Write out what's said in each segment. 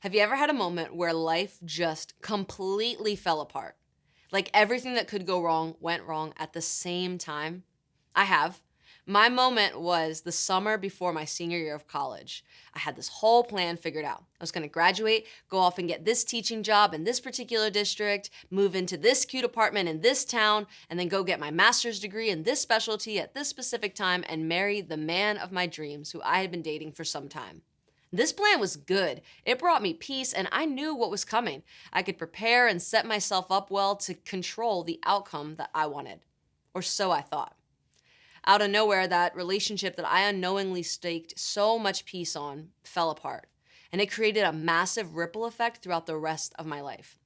Have you ever had a moment where life just completely fell apart? Like everything that could go wrong went wrong at the same time? I have. My moment was the summer before my senior year of college. I had this whole plan figured out. I was going to graduate, go off and get this teaching job in this particular district, move into this cute apartment in this town, and then go get my master's degree in this specialty at this specific time and marry the man of my dreams who I had been dating for some time. This plan was good. It brought me peace, and I knew what was coming. I could prepare and set myself up well to control the outcome that I wanted. Or so I thought. Out of nowhere, that relationship that I unknowingly staked so much peace on fell apart, and it created a massive ripple effect throughout the rest of my life.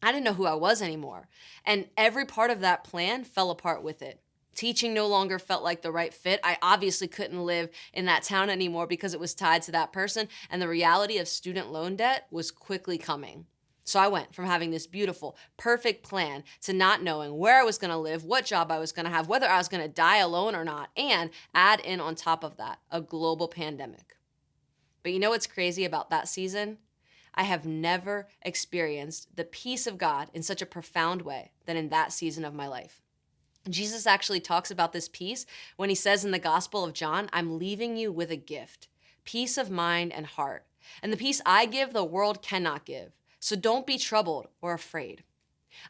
I didn't know who I was anymore, and every part of that plan fell apart with it. Teaching no longer felt like the right fit. I obviously couldn't live in that town anymore because it was tied to that person, and the reality of student loan debt was quickly coming. So I went from having this beautiful, perfect plan to not knowing where I was going to live, what job I was going to have, whether I was going to die alone or not, and add in on top of that, a global pandemic. But you know what's crazy about that season? I have never experienced the peace of God in such a profound way than in that season of my life. Jesus actually talks about this peace when he says in the Gospel of John, I'm leaving you with a gift, peace of mind and heart. And the peace I give, the world cannot give. So don't be troubled or afraid.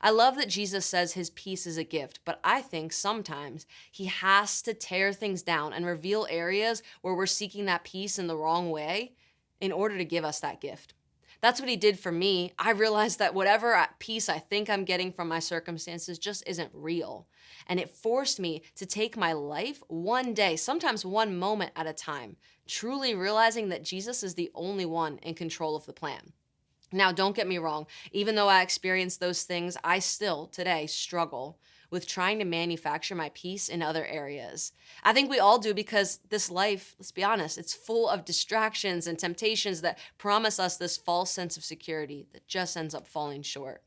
I love that Jesus says his peace is a gift, but I think sometimes he has to tear things down and reveal areas where we're seeking that peace in the wrong way in order to give us that gift. That's what he did for me. I realized that whatever peace I think I'm getting from my circumstances just isn't real. And it forced me to take my life one day, sometimes one moment at a time, truly realizing that Jesus is the only one in control of the plan. Now, don't get me wrong. Even though I experienced those things, I still today struggle with trying to manufacture my peace in other areas. I think we all do because this life, let's be honest, it's full of distractions and temptations that promise us this false sense of security that just ends up falling short.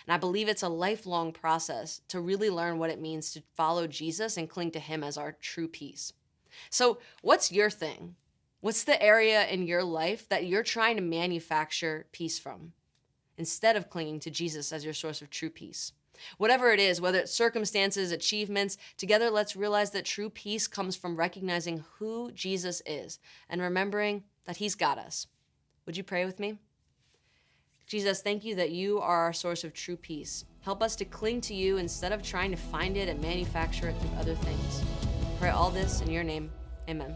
And I believe it's a lifelong process to really learn what it means to follow Jesus and cling to him as our true peace. So what's your thing? What's the area in your life that you're trying to manufacture peace from instead of clinging to Jesus as your source of true peace? Whatever it is, whether it's circumstances, achievements, together let's realize that true peace comes from recognizing who Jesus is and remembering that he's got us. Would you pray with me? Jesus, thank you that you are our source of true peace. Help us to cling to you instead of trying to find it and manufacture it through other things. Pray all this in your name. Amen.